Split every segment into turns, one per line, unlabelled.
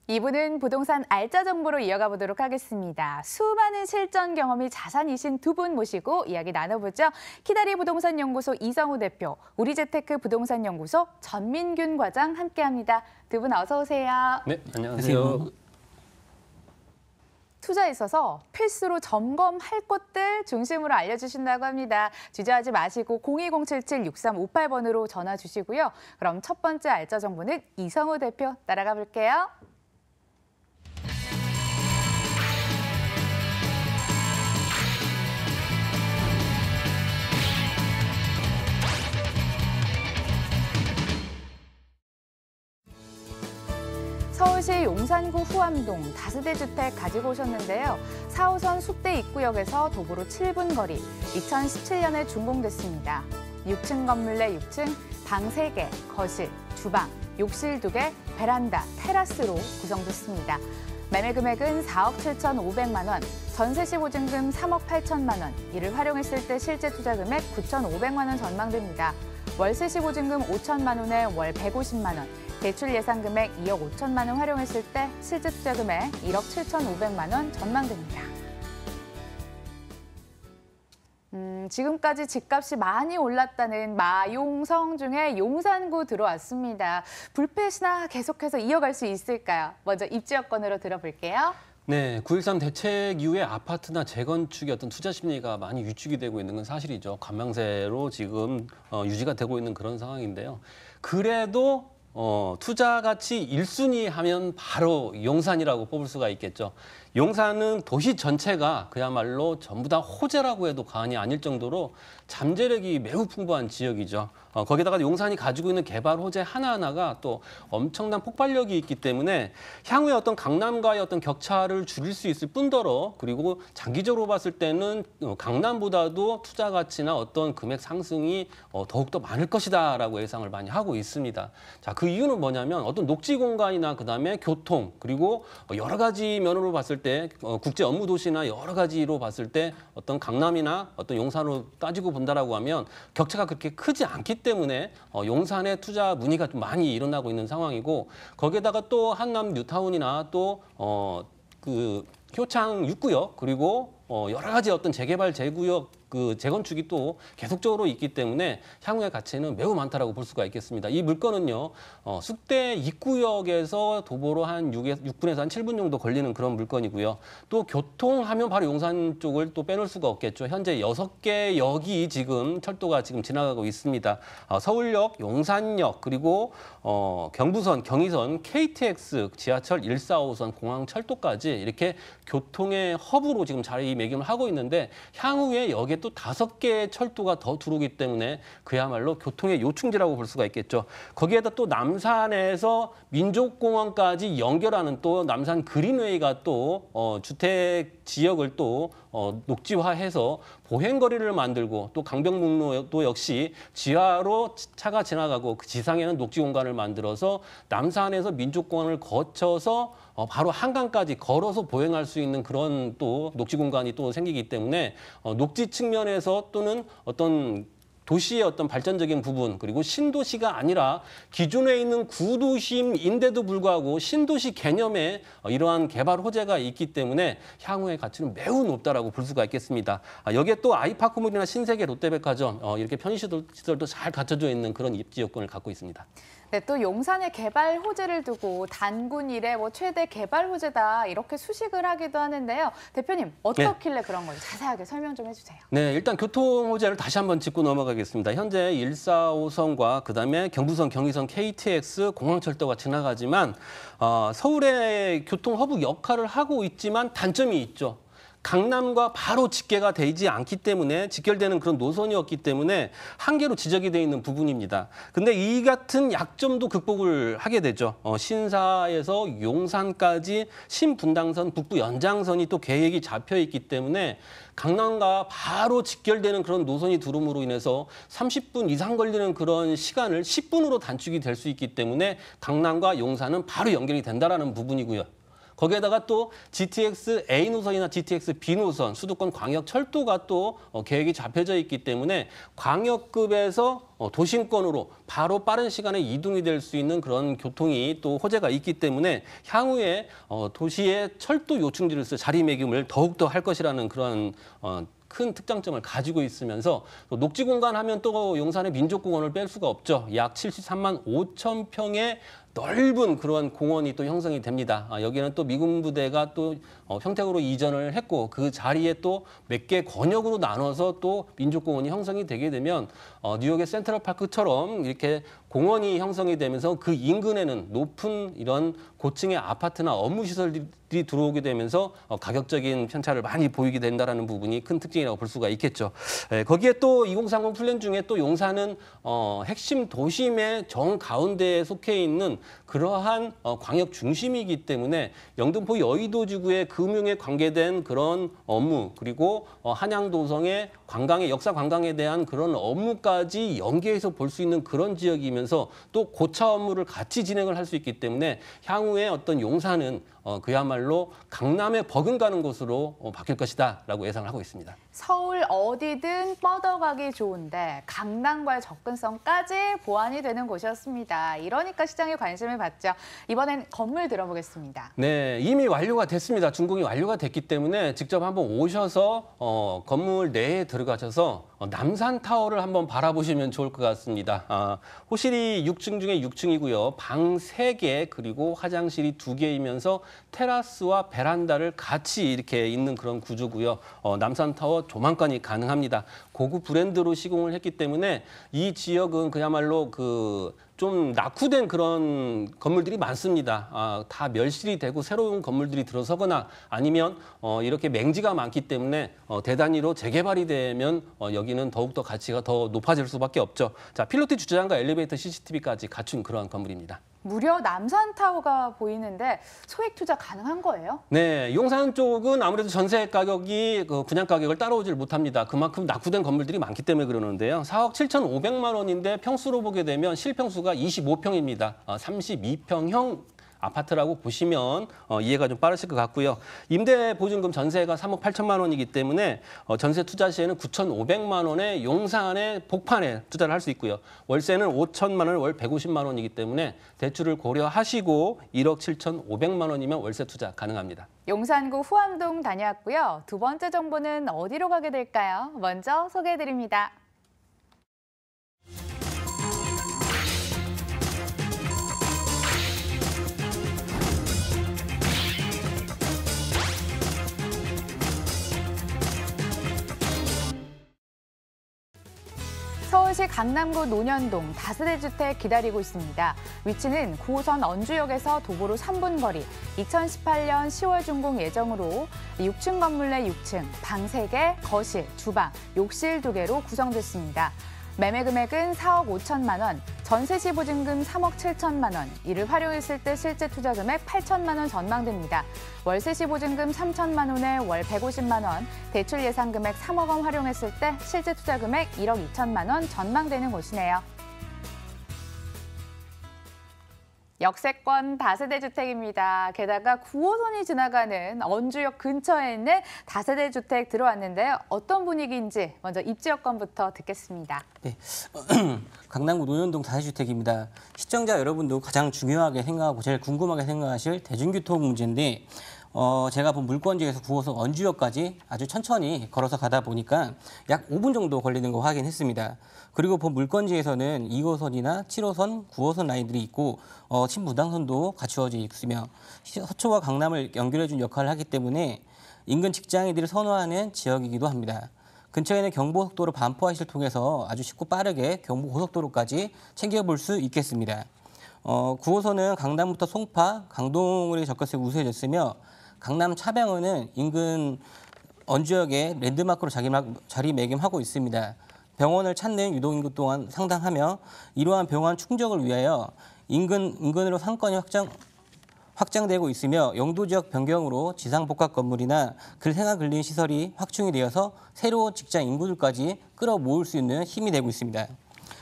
2부는 부동산 알짜 정보로 이어가 보도록 하겠습니다. 수많은 실전 경험이 자산이신 두 분 모시고 이야기 나눠보죠. 키다리 부동산 연구소 이성우 대표, 우리재테크 부동산 연구소 전민균 과장 함께합니다. 두 분 어서 오세요.
네, 안녕하세요.
투자에 있어서 필수로 점검할 것들 중심으로 알려주신다고 합니다. 주저하지 마시고 02077-6358번으로 전화 주시고요. 그럼 첫 번째 알짜 정보는 이성우 대표 따라가 볼게요. 서울시 용산구 후암동 다세대 주택 가지고 오셨는데요. 4호선 숙대 입구역에서 도보로 7분 거리, 2017년에 준공됐습니다. 6층 건물 내 6층, 방 3개, 거실, 주방, 욕실 2개, 베란다, 테라스로 구성됐습니다. 매매 금액은 4억 7,500만 원, 전세 시 보증금 3억 8천만 원, 이를 활용했을 때 실제 투자 금액 9,500만 원 전망됩니다. 월세 시 보증금 5천만 원에 월 150만 원, 대출 예상 금액 2억 5천만 원 활용했을 때 실제 투자 금액 1억 7,500만 원 전망됩니다. 지금까지 집값이 많이 올랐다는 마용성 중에 용산구 들어왔습니다. 불패시나 계속해서 이어갈 수 있을까요? 먼저 입지 여건으로 들어볼게요.
네, 9.13 대책 이후에 아파트나 재건축의 어떤 투자 심리가 많이 위축이 되고 있는 건 사실이죠. 관망세로 지금 유지가 되고 있는 그런 상황인데요. 그래도 투자 가치 1순위 하면 바로 용산이라고 뽑을 수가 있겠죠. 용산은 도시 전체가 그야말로 전부 다 호재라고 해도 과언이 아닐 정도로 잠재력이 매우 풍부한 지역이죠. 거기다가 용산이 가지고 있는 개발 호재 하나하나가 또 엄청난 폭발력이 있기 때문에 향후에 어떤 강남과의 어떤 격차를 줄일 수 있을 뿐더러 그리고 장기적으로 봤을 때는 강남보다도 투자 가치나 어떤 금액 상승이 더욱더 많을 것이다라고 예상을 많이 하고 있습니다. 자, 그 이유는 뭐냐면 어떤 녹지 공간이나 그다음에 교통 그리고 여러 가지 면으로 봤을 때 국제 업무 도시나 여러 가지로 봤을 때 어떤 강남이나 어떤 용산으로 따지고 본다라고 하면 격차가 그렇게 크지 않기 때문에 용산의 투자 문의가 좀 많이 일어나고 있는 상황이고 거기에다가 또 한남 뉴타운이나 또 그 효창 6구역 그리고 여러 가지 어떤 재개발 재구역 그 재건축이 또 계속적으로 있기 때문에 향후의 가치는 매우 많다라고 볼 수가 있겠습니다. 이 물건은요, 숙대 입구역에서 도보로 한 6분에서 한 7분 정도 걸리는 그런 물건이고요. 또 교통하면 바로 용산 쪽을 또 빼놓을 수가 없겠죠. 현재 6개 역이 지금 철도가 지금 지나가고 있습니다. 서울역, 용산역, 그리고 경부선, 경의선, KTX, 지하철 1,4호선, 공항철도까지 이렇게 교통의 허브로 지금 자리매김을 하고 있는데 향후에 여기에 또 5개의 철도가 더 들어오기 때문에 그야말로 교통의 요충지라고 볼 수가 있겠죠. 거기에다 또 남산에서 민족공원까지 연결하는 또 남산 그린웨이가 또 주택 지역을 또 녹지화해서 보행거리를 만들고 또 강변북로도 역시 지하로 차가 지나가고 그 지상에는 녹지 공간을 만들어서 남산에서 민족공원을 거쳐서 바로 한강까지 걸어서 보행할 수 있는 그런 또 녹지 공간이 또 생기기 때문에 녹지 측면에서 또는 어떤 도시의 어떤 발전적인 부분 그리고 신도시가 아니라 기존에 있는 구도심인데도 불구하고 신도시 개념의 이러한 개발 호재가 있기 때문에 향후의 가치는 매우 높다라고 볼 수가 있겠습니다. 여기에 또 아이파크몰이나 신세계 롯데백화점 이렇게 편의시설도 잘 갖춰져 있는 그런 입지 여건을 갖고 있습니다.
네, 또 용산의 개발 호재를 두고 단군 이래 최대 개발 호재다 이렇게 수식을 하기도 하는데요. 대표님, 어떻길래 그런 건지 자세하게 설명 좀 해주세요.
네, 일단 교통 호재를 다시 한번 짚고 넘어가겠습니다. 현재 1,4호선과 그다음에 경부선, 경의선, KTX, 공항철도가 지나가지만 서울의 교통 허브 역할을 하고 있지만 단점이 있죠. 강남과 바로 직계가 되지 않기 때문에 직결되는 그런 노선이었기 때문에 한계로 지적이 되어 있는 부분입니다. 근데 이 같은 약점도 극복을 하게 되죠. 신사에서 용산까지 신분당선 북부 연장선이 또 계획이 잡혀 있기 때문에 강남과 바로 직결되는 그런 노선이 들어옴으로 인해서 30분 이상 걸리는 그런 시간을 10분으로 단축이 될 수 있기 때문에 강남과 용산은 바로 연결이 된다라는 부분이고요. 거기에다가 또 GTX A 노선이나 GTX B 노선, 수도권 광역철도가 또 계획이 잡혀져 있기 때문에 광역급에서 도심권으로 바로 빠른 시간에 이동이 될 수 있는 그런 교통이 또 호재가 있기 때문에 향후에 도시의 철도 요충지로서 자리매김을 더욱더 할 것이라는 그런 큰 특장점을 가지고 있으면서 또 녹지 공간 하면 또 용산의 민족공원을 뺄 수가 없죠. 약 73만 5천 평의 넓은 그런 공원이 또 형성이 됩니다. 여기는 또 미군 부대가 또 평택으로 이전을 했고 그 자리에 또 몇 개 권역으로 나눠서 또 민족공원이 형성이 되게 되면 뉴욕의 센트럴파크처럼 이렇게 공원이 형성이 되면서 그 인근에는 높은 이런 고층의 아파트나 업무시설들이 들어오게 되면서 가격적인 편차를 많이 보이게 된다는 부분이 큰 특징이라고 볼 수가 있겠죠. 거기에 또 2030 플랜 중에 또 용산은 핵심 도심의 정가운데에 속해 있는 그러한 광역 중심이기 때문에 영등포 여의도 지구의 금융에 관계된 그런 업무 그리고 한양도성의 관광의 역사 관광에 대한 그런 업무까지 연계해서 볼 수 있는 그런 지역이면서 또 고차 업무를 같이 진행을 할 수 있기 때문에 향후에 어떤 용산은 그야말로 강남에 버금가는 곳으로 바뀔 것이다라고 예상을 하고 있습니다.
서울 어디든 뻗어가기 좋은데 강남과의 접근성까지 보완이 되는 곳이었습니다. 이러니까 시장에 관심을 받죠. 이번엔 건물 들어보겠습니다.
네, 이미 완료가 됐습니다. 준공이 완료가 됐기 때문에 직접 한번 오셔서 건물 내에 들어가셔서 남산타워를 한번 바라보시면 좋을 것 같습니다. 호실이 6층 중에 6층이고요. 방 3개 그리고 화장실이 2개이면서 테라스와 베란다를 같이 이렇게 있는 그런 구조고요. 남산타워 조망권이 가능합니다. 고급 브랜드로 시공을 했기 때문에 이 지역은 그야말로 좀 낙후된 그런 건물들이 많습니다. 다 멸실이 되고 새로운 건물들이 들어서거나 아니면 이렇게 맹지가 많기 때문에 대단위로 재개발이 되면 여기는 더욱더 가치가 더 높아질 수밖에 없죠. 자, 필로티 주차장과 엘리베이터 CCTV까지 갖춘 그러한 건물입니다.
무려 남산타워가 보이는데 소액 투자 가능한 거예요?
네, 용산 쪽은 아무래도 전세 가격이 분양 가격을 따라오질 못합니다. 그만큼 낙후된 건물들이 많기 때문에 그러는데요. 4억 7,500만 원인데 평수로 보게 되면 실평수가 25평입니다. 32평형 아파트라고 보시면 이해가 좀 빠르실 것 같고요. 임대보증금 전세가 3억 8천만 원이기 때문에 전세 투자 시에는 9,500만 원의 용산의 복판에 투자를 할 수 있고요. 월세는 5천만 원, 월 150만 원이기 때문에 대출을 고려하시고 1억 7,500만 원이면 월세 투자 가능합니다.
용산구 후암동 다녀왔고요. 두 번째 정보는 어디로 가게 될까요? 먼저 소개해드립니다. 서울시 강남구 논현동 다세대 주택 기다리고 있습니다. 위치는 9호선 언주역에서 도보로 3분 거리, 2018년 10월 준공 예정으로 6층 건물 내 6층, 방 3개, 거실, 주방, 욕실 2개로 구성됐습니다. 매매 금액은 4억 5천만 원, 전세 시 보증금 3억 7천만 원, 이를 활용했을 때 실제 투자 금액 8천만 원 전망됩니다. 월세 시 보증금 3천만 원에 월 150만 원, 대출 예상 금액 3억 원 활용했을 때 실제 투자 금액 1억 2천만 원 전망되는 곳이네요. 역세권 다세대 주택입니다. 게다가 9호선이 지나가는 언주역 근처에 있는 다세대 주택 들어왔는데요. 어떤 분위기인지 먼저 입지 여건부터 듣겠습니다.
네, 강남구 논현동 다세주택입니다. 시청자 여러분도 가장 중요하게 생각하고 제일 궁금하게 생각하실 대중교통 문제인데 제가 본 물건지에서 9호선 언주역까지 아주 천천히 걸어서 가다 보니까 약 5분 정도 걸리는 거 확인했습니다. 그리고 본 물건지에서는 2호선이나 7호선, 9호선 라인들이 있고 신분당선도 갖추어져 있으며 서초와 강남을 연결해준 역할을 하기 때문에 인근 직장인들이 선호하는 지역이기도 합니다. 근처에는 경부고속도로 반포하이시를 통해서 아주 쉽고 빠르게 경부고속도로까지 챙겨볼 수 있겠습니다. 9호선은 강남부터 송파, 강동으로 접근성이 우수해졌으며 강남 차량은 인근 언주역에 랜드마크로 자리매김하고 있습니다. 병원을 찾는 유동인구 또한 상당하며 이러한 병원 충족을 위하여 인근으로 상권이 확장되고 있으며 용도 지역 변경으로 지상복합 건물이나 생활 근린 시설이 확충이 되어서 새로운 직장 인구들까지 끌어모을 수 있는 힘이 되고 있습니다.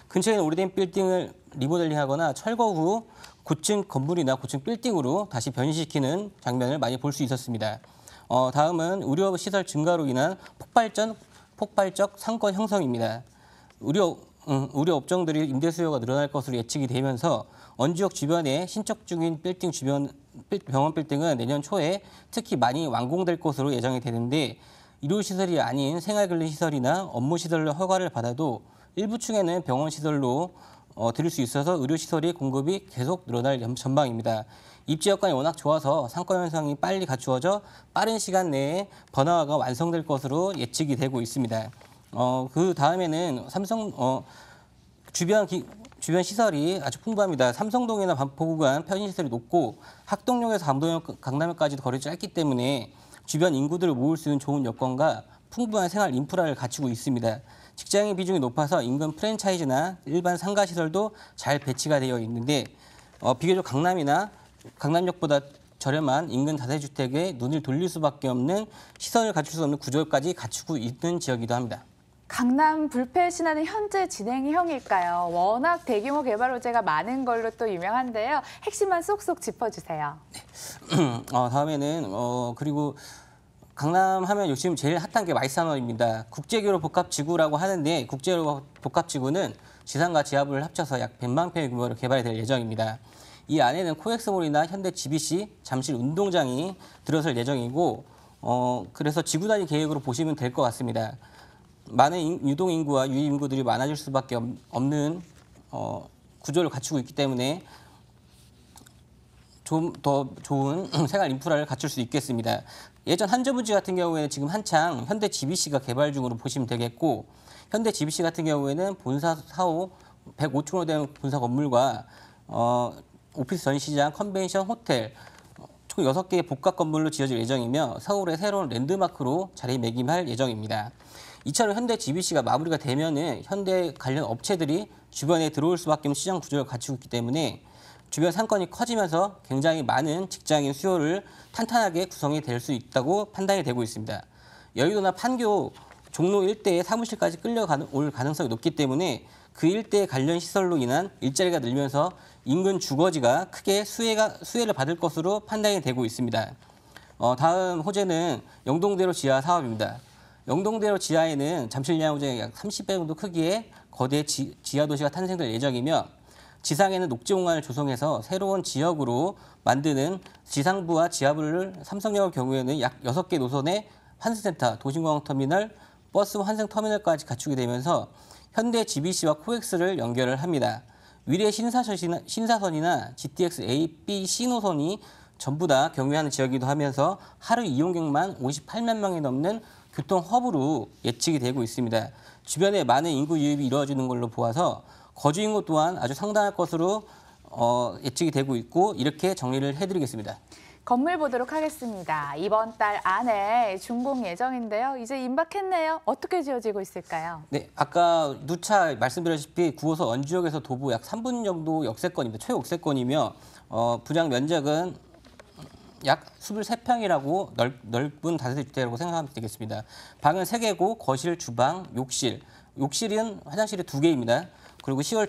근처에는 오래된 빌딩을 리모델링하거나 철거 후 고층 건물이나 고층 빌딩으로 다시 변신시키는 장면을 많이 볼 수 있었습니다. 다음은 의료 시설 증가로 인한 폭발적 상권 형성입니다. 의료 업종들이 임대 수요가 늘어날 것으로 예측이 되면서 원주역 주변에 신축 중인 빌딩 주변 병원 빌딩은 내년 초에 특히 많이 완공될 것으로 예정이 되는데 의료시설이 아닌 생활근린시설이나 업무시설로 허가를 받아도 일부 층에는 병원 시설로 들일 수 있어서 의료시설의 공급이 계속 늘어날 전망입니다. 입지 여건이 워낙 좋아서 상권 현상이 빨리 갖추어져 빠른 시간 내에 번화가가 완성될 것으로 예측이 되고 있습니다. 그 다음에는 주변 시설이 아주 풍부합니다. 삼성동이나 반포구간 편의시설이 높고 학동역에서 강남역까지도 거리가 짧기 때문에 주변 인구들을 모을 수 있는 좋은 여건과 풍부한 생활 인프라를 갖추고 있습니다. 직장인 비중이 높아서 인근 프랜차이즈나 일반 상가시설도 잘 배치가 되어 있는데 비교적 강남역보다 저렴한 인근 다세주택에 눈을 돌릴 수밖에 없는 시설을 갖출 수 없는 구조까지 갖추고 있는 지역이기도 합니다.
강남 불패 신화는 현재 진행형일까요? 워낙 대규모 개발 호재가 많은 걸로 또 유명한데요. 핵심만 쏙쏙 짚어주세요.
다음에는 그리고 강남 하면 요즘 제일 핫한 게 마이산업입니다. 국제교로 복합지구라고 하는데 국제교로 복합지구는 지상과 지하부를 합쳐서 약 100만 평의 규모로 개발이 될 예정입니다. 이 안에는 코엑스몰이나 현대 GBC, 잠실 운동장이 들어설 예정이고 그래서 지구 단위 계획으로 보시면 될 것 같습니다. 많은 유동인구와 유입인구들이 많아질 수밖에 없는 구조를 갖추고 있기 때문에 좀 더 좋은 생활 인프라를 갖출 수 있겠습니다. 예전 한저부지 같은 경우에는 지금 한창 현대 GBC가 개발 중으로 보시면 되겠고 현대 GBC 같은 경우에는 본사 사호 105층으로 된 본사 건물과 오피스 전시장, 컨벤션, 호텔 총 6개의 복합 건물로 지어질 예정이며 서울의 새로운 랜드마크로 자리매김할 예정입니다. 이처럼 현대 GBC가 마무리가 되면은 현대 관련 업체들이 주변에 들어올 수밖에 없는 시장 구조를 갖추고 있기 때문에 주변 상권이 커지면서 굉장히 많은 직장인 수요를 탄탄하게 구성이 될 수 있다고 판단이 되고 있습니다. 여의도나 판교, 종로 일대의 사무실까지 끌려올 가능성이 높기 때문에 그 일대의 관련 시설로 인한 일자리가 늘면서 인근 주거지가 크게 수혜를 받을 것으로 판단이 되고 있습니다. 다음 호재는 영동대로 지하 사업입니다. 영동대로 지하에는 잠실야구장의 약 30배 정도 크기의 거대 지하 도시가 탄생될 예정이며 지상에는 녹지 공간을 조성해서 새로운 지역으로 만드는 지상부와 지하부를 삼성역의 경우에는 약 6개 노선의 환승센터, 도심공항터미널, 버스 환승터미널까지 갖추게 되면서 현대 GBC와 코엑스를 연결을 합니다. 위례 신사선이나 GTX A, B, C 노선이 전부 다 경유하는 지역이기도 하면서 하루 이용객만 58만 명이 넘는 교통 허브로 예측이 되고 있습니다. 주변에 많은 인구 유입이 이루어지는 걸로 보아서 거주 인구 또한 아주 상당할 것으로 예측이 되고 있고 이렇게 정리를 해드리겠습니다.
건물 보도록 하겠습니다. 이번 달 안에 준공 예정인데요. 이제 임박했네요. 어떻게 지어지고 있을까요?
네, 아까 누차 말씀드렸다시피 9호선 원주역에서 도보 약 3분 정도 역세권입니다. 최역세권이며 분양 면적은 약 23평이라고 넓은 다세대주택이라고 생각하면 되겠습니다. 방은 3개고 거실, 주방, 욕실. 욕실은 화장실이 2개입니다. 그리고 시월